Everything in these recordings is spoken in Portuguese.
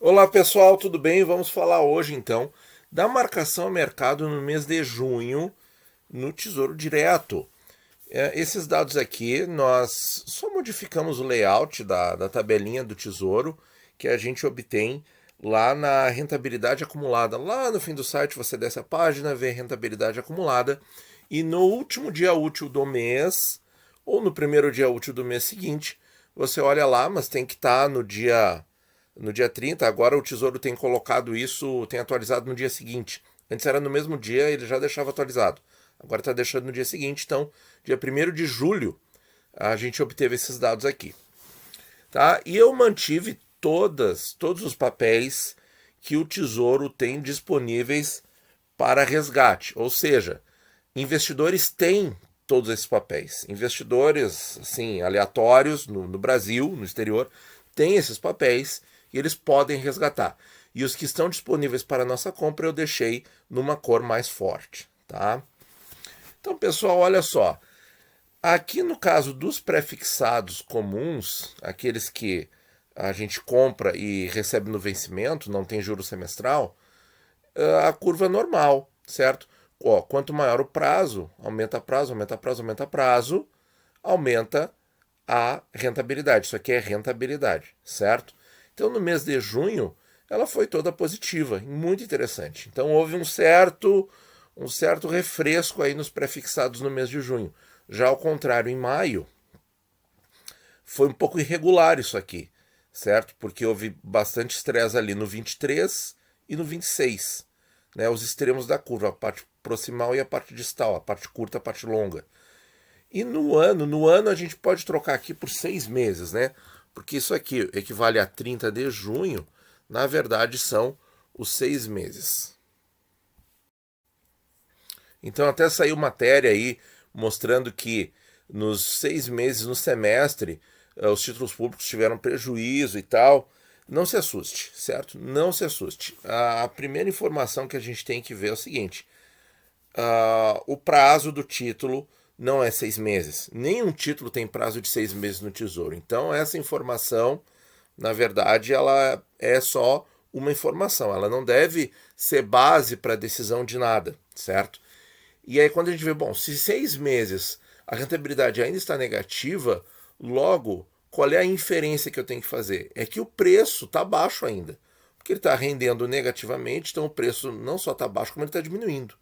Olá pessoal, tudo bem? Vamos falar hoje então da marcação a mercado no mês de junho no Tesouro Direto. Esses dados aqui nós só modificamos o layout da tabelinha do Tesouro que a gente obtém lá na rentabilidade acumulada. Lá no fim do site você desce a página, vê a rentabilidade acumulada e no último dia útil do mês ou no primeiro dia útil do mês seguinte você olha lá, mas tem que estar no dia 30. Agora o Tesouro tem colocado isso, tem atualizado no dia seguinte. Antes era no mesmo dia, ele já deixava atualizado. Agora está deixando no dia seguinte, então, dia 1º de julho, a gente obteve esses dados aqui. Tá? E eu mantive todos os papéis que o Tesouro tem disponíveis para resgate. Ou seja, investidores têm todos esses papéis. Investidores assim, aleatórios no Brasil, no exterior, têm esses papéis e eles podem resgatar. E os que estão disponíveis para nossa compra eu deixei numa cor mais forte, tá? Então, pessoal, olha só. Aqui no caso dos prefixados comuns, aqueles que a gente compra e recebe no vencimento, não tem juro semestral, a curva é normal, certo? Ó, quanto maior o prazo, aumenta prazo, aumenta prazo, aumenta prazo, aumenta a rentabilidade. Isso aqui é rentabilidade, certo? Então, no mês de junho, ela foi toda positiva, muito interessante. Então, houve um certo refresco aí nos prefixados no mês de junho. Já ao contrário, em maio, foi um pouco irregular isso aqui, certo? Porque houve bastante estresse ali no 23 e no 26, né? Os extremos da curva, a parte proximal e a parte distal, a parte curta, a parte longa. E no ano a gente pode trocar aqui por 6 meses, né? Porque isso aqui equivale a 30 de junho, na verdade são os 6 meses. Então até saiu matéria aí mostrando que nos 6 meses, no semestre, os títulos públicos tiveram prejuízo e tal. Não se assuste, certo? Não se assuste. A primeira informação que a gente tem que ver é o seguinte: o prazo do título não é 6 meses. Nenhum título tem prazo de 6 meses no Tesouro. Então, essa informação, na verdade, ela é só uma informação. Ela não deve ser base para decisão de nada, certo? E aí, quando a gente vê, bom, se 6 meses a rentabilidade ainda está negativa, logo, qual é a inferência que eu tenho que fazer? É que o preço está baixo ainda. Porque ele está rendendo negativamente, então o preço não só está baixo, como ele está diminuindo.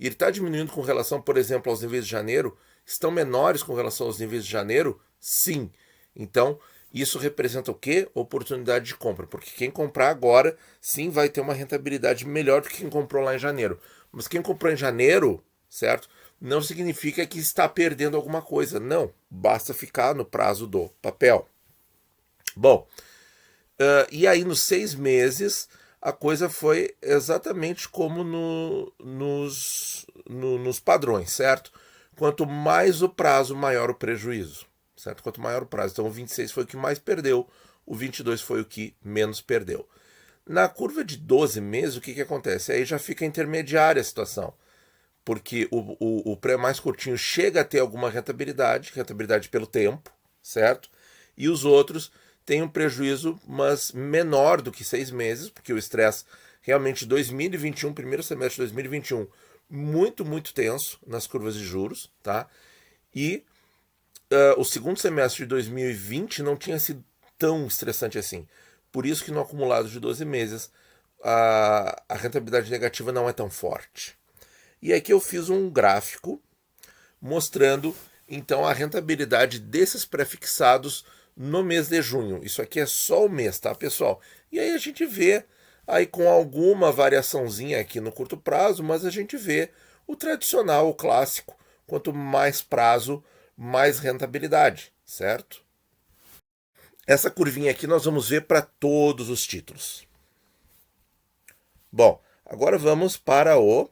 E ele está diminuindo com relação, por exemplo, aos níveis de janeiro? Estão menores com relação aos níveis de janeiro? Sim. Então, isso representa o quê? Oportunidade de compra. Porque quem comprar agora, sim, vai ter uma rentabilidade melhor do que quem comprou lá em janeiro. Mas quem comprou em janeiro, certo? Não significa que está perdendo alguma coisa. Não. Basta ficar no prazo do papel. Bom, e aí nos 6 meses a coisa foi exatamente como nos padrões, certo? Quanto mais o prazo, maior o prejuízo, certo? Quanto maior o prazo. Então o 26 foi o que mais perdeu, o 22 foi o que menos perdeu. Na curva de 12 meses, o que acontece? Aí já fica intermediária a situação, porque o pré mais curtinho chega a ter alguma rentabilidade pelo tempo, certo? E os outros têm um prejuízo, mas menor do que 6 meses, porque o estresse realmente 2021, primeiro semestre de 2021, muito, muito tenso nas curvas de juros, tá? E o segundo semestre de 2020 não tinha sido tão estressante assim. Por isso que no acumulado de 12 meses a rentabilidade negativa não é tão forte. E aqui eu fiz um gráfico mostrando então a rentabilidade desses prefixados no mês de junho. Isso aqui é só o mês, tá, pessoal? E aí a gente vê aí com alguma variaçãozinha aqui no curto prazo, mas a gente vê o tradicional, o clássico, quanto mais prazo, mais rentabilidade, certo? Essa curvinha aqui nós vamos ver para todos os títulos. Bom, agora vamos para o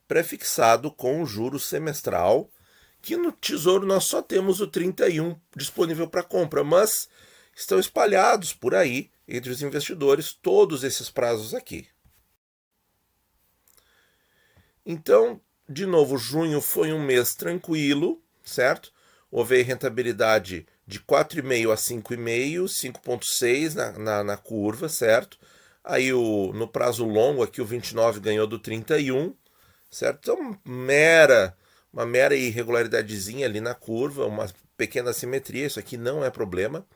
prefixado com juro semestral, que no Tesouro nós só temos o 31 disponível para compra, mas estão espalhados por aí entre os investidores todos esses prazos aqui. Então, de novo, junho foi um mês tranquilo, certo? Houve rentabilidade de 4,5 a 5,5, 5,6 na curva, certo? Aí no prazo longo aqui o 29 ganhou do 31, certo? Então uma mera irregularidadezinha ali na curva, uma pequena assimetria, isso aqui não é problema.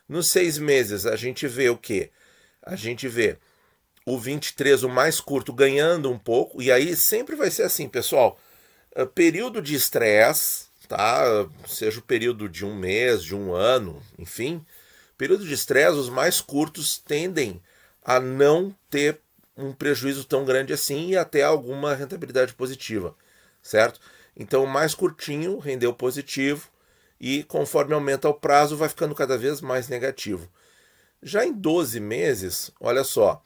Nos 6 meses a gente vê o quê? A gente vê o 23, o mais curto, ganhando um pouco, e aí sempre vai ser assim, pessoal, período de estresse, tá? Seja o período de um mês, de um ano, enfim, período de estresse, os mais curtos tendem a não ter um prejuízo tão grande assim e até alguma rentabilidade positiva, certo? Então, o mais curtinho rendeu positivo e conforme aumenta o prazo vai ficando cada vez mais negativo. Já em 12 meses, olha só,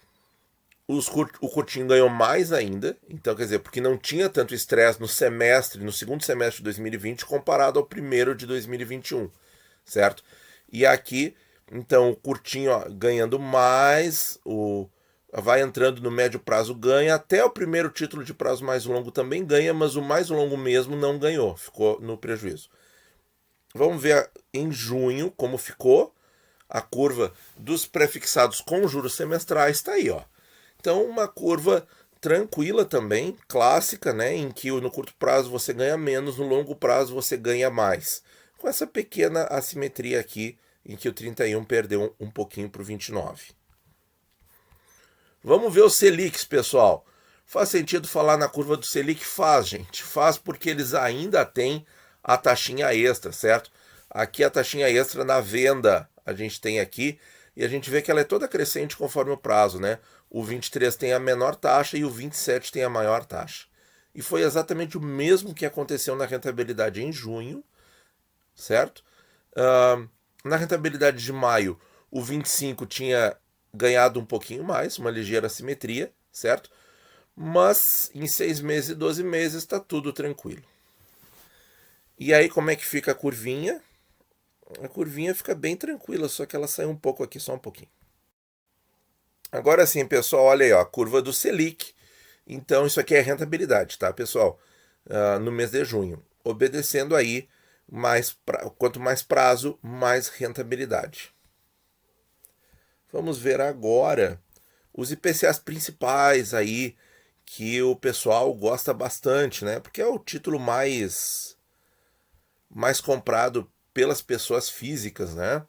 o curtinho ganhou mais ainda, então quer dizer, porque não tinha tanto estresse no segundo semestre de 2020 comparado ao primeiro de 2021, certo? E aqui, então, o curtinho ganhando mais, vai entrando no médio prazo ganha, até o primeiro título de prazo mais longo também ganha, mas o mais longo mesmo não ganhou, ficou no prejuízo. Vamos ver em junho como ficou a curva dos prefixados com juros semestrais, está aí, ó. Então, uma curva tranquila também, clássica, né, em que no curto prazo você ganha menos, no longo prazo você ganha mais. Com essa pequena assimetria aqui, em que o 31 perdeu um pouquinho para o 29. Vamos ver os Selics, pessoal. Faz sentido falar na curva do Selic? Faz, gente. Faz porque eles ainda têm a taxinha extra, certo? Aqui a taxinha extra na venda a gente tem aqui, e a gente vê que ela é toda crescente conforme o prazo, né? O 23 tem a menor taxa e o 27 tem a maior taxa. E foi exatamente o mesmo que aconteceu na rentabilidade em junho, certo? Na rentabilidade de maio, o 25 tinha ganhado um pouquinho mais, uma ligeira assimetria, certo? Mas em 6 meses e 12 meses está tudo tranquilo. E aí como é que fica a curvinha? A curvinha fica bem tranquila, só que ela sai um pouco aqui, só um pouquinho. Agora sim, pessoal, olha aí, ó, a curva do Selic. Então isso aqui é rentabilidade, tá, pessoal? No mês de junho. Obedecendo aí, quanto mais prazo, mais rentabilidade. Vamos ver agora os IPCAs principais aí, que o pessoal gosta bastante, né? Porque é o título mais comprado pelas pessoas físicas, né?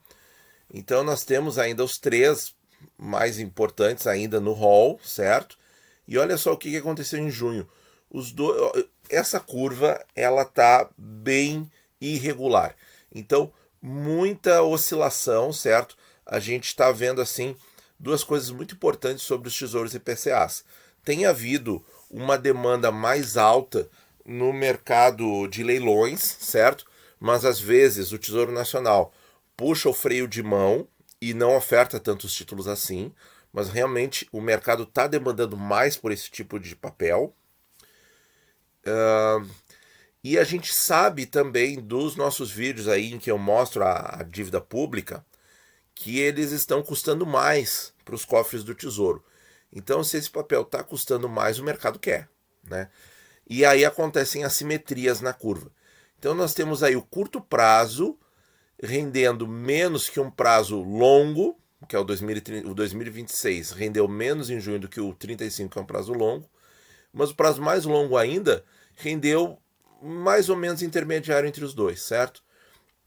Então nós temos ainda os 3 mais importantes ainda no hall, certo? E olha só o que aconteceu em junho. Essa curva ela tá bem irregular. Então muita oscilação, certo? A gente está vendo assim 2 coisas muito importantes sobre os tesouros IPCAs. Tem havido uma demanda mais alta no mercado de leilões, certo? Mas às vezes o Tesouro Nacional puxa o freio de mão e não oferta tantos títulos assim, mas realmente o mercado está demandando mais por esse tipo de papel. E a gente sabe também dos nossos vídeos aí em que eu mostro a dívida pública que eles estão custando mais para os cofres do Tesouro. Então, se esse papel está custando mais, o mercado quer, né? E aí acontecem assimetrias na curva. Então, nós temos aí o curto prazo rendendo menos que um prazo longo, que é o 2026, rendeu menos em junho do que o 35, que é um prazo longo, mas o prazo mais longo ainda rendeu mais ou menos intermediário entre os dois, certo?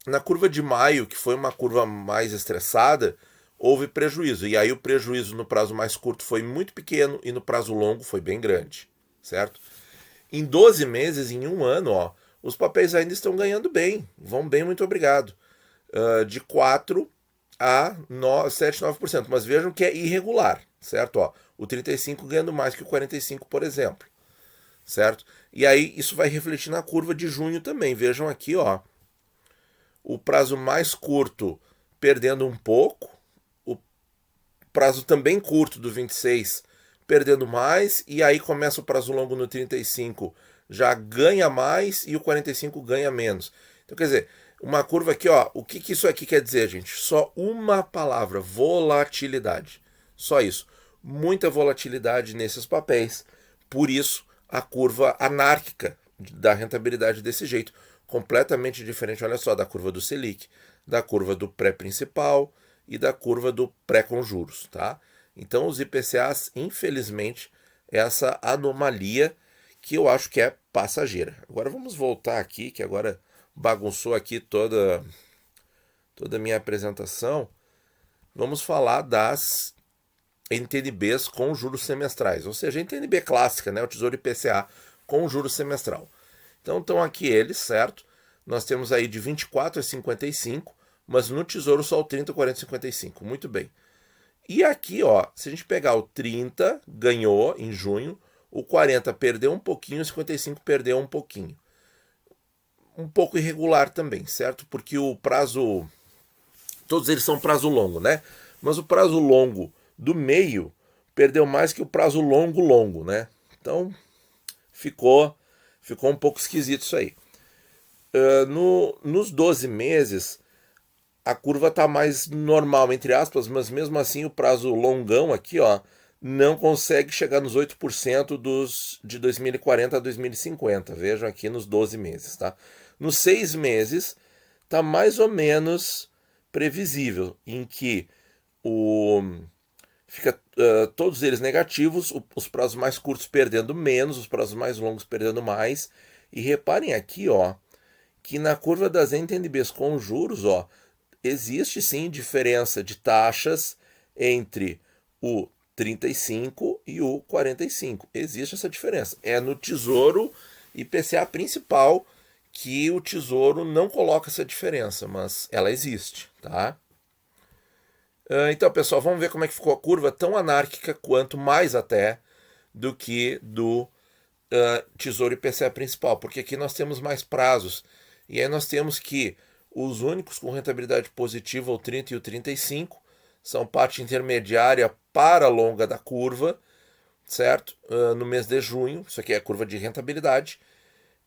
Na curva de maio, que foi uma curva mais estressada, houve prejuízo. E aí o prejuízo no prazo mais curto foi muito pequeno e no prazo longo foi bem grande, certo? Em 12 meses, em um ano, ó, os papéis ainda estão ganhando bem. Vão bem, muito obrigado. De 4 a 7, 9%. Mas vejam que é irregular, certo? Ó, o 35 ganhando mais que o 45, por exemplo. Certo? E aí isso vai refletir na curva de junho também. Vejam aqui, ó. O prazo mais curto perdendo um pouco. O prazo também curto do 26 perdendo mais. E aí começa o prazo longo no 35, já ganha mais e o 45 ganha menos. Então, quer dizer, uma curva aqui, ó, o que isso aqui quer dizer, gente? Só uma palavra, volatilidade. Só isso. Muita volatilidade nesses papéis. Por isso, a curva anárquica da rentabilidade desse jeito. Completamente diferente, olha só, da curva do Selic, da curva do pré-principal e da curva do pré com juros, tá? Então os IPCAs, infelizmente, é essa anomalia que eu acho que é passageira. Agora vamos voltar aqui, que agora bagunçou aqui toda a minha apresentação. Vamos falar das NTNBs com juros semestrais, ou seja, a NTNB clássica, né, o Tesouro IPCA com juros semestral. Então estão aqui eles, certo? Nós temos aí de 24 a 55, mas no Tesouro só o 30, 40 e 55. Muito bem. E aqui, ó, se a gente pegar o 30, ganhou em junho, o 40 perdeu um pouquinho, o 55 perdeu um pouquinho. Um pouco irregular também, certo? Porque o prazo... Todos eles são prazo longo, né? Mas o prazo longo do meio perdeu mais que o prazo longo, né? Então, ficou um pouco esquisito isso aí. Nos 12 meses, a curva está mais normal, entre aspas, mas mesmo assim o prazo longão aqui, ó, não consegue chegar nos 8% de 2040 a 2050. Vejam aqui nos 12 meses, tá? Nos 6 meses, está mais ou menos previsível, em que fica todos eles negativos, os prazos mais curtos perdendo menos, os prazos mais longos perdendo mais. E reparem aqui, ó, que na curva das NTNBs com juros, ó, existe sim diferença de taxas entre o 35 e o 45. Existe essa diferença. É no Tesouro IPCA principal que o Tesouro não coloca essa diferença, mas ela existe, tá? Então, pessoal, vamos ver como é que ficou a curva, tão anárquica quanto mais até do que do Tesouro IPCA principal, porque aqui nós temos mais prazos. E aí nós temos que os únicos com rentabilidade positiva, o 30 e o 35, são parte intermediária para a longa da curva, certo? No mês de junho, isso aqui é a curva de rentabilidade,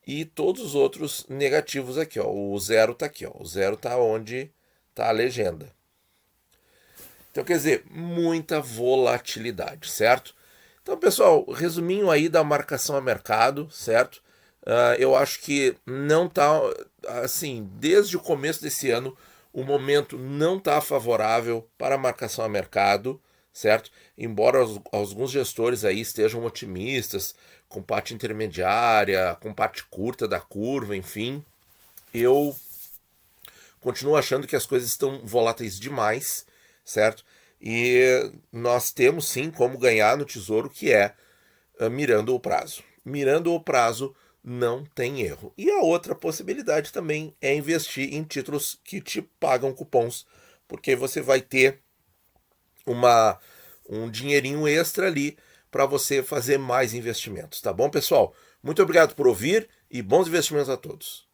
e todos os outros negativos aqui, ó. O zero está aqui, ó. O zero está onde está a legenda. Então, quer dizer, muita volatilidade, certo? Então, pessoal, resuminho aí da marcação a mercado, certo? Eu acho que não está, assim, desde o começo desse ano, o momento não está favorável para a marcação a mercado, certo? Embora alguns gestores aí estejam otimistas, com parte intermediária, com parte curta da curva, enfim, eu continuo achando que as coisas estão voláteis demais, certo? E nós temos sim como ganhar no Tesouro, que é mirando o prazo. Mirando o prazo não tem erro. E a outra possibilidade também é investir em títulos que te pagam cupons, porque você vai ter um dinheirinho extra ali para você fazer mais investimentos, tá bom, pessoal? Muito obrigado por ouvir e bons investimentos a todos.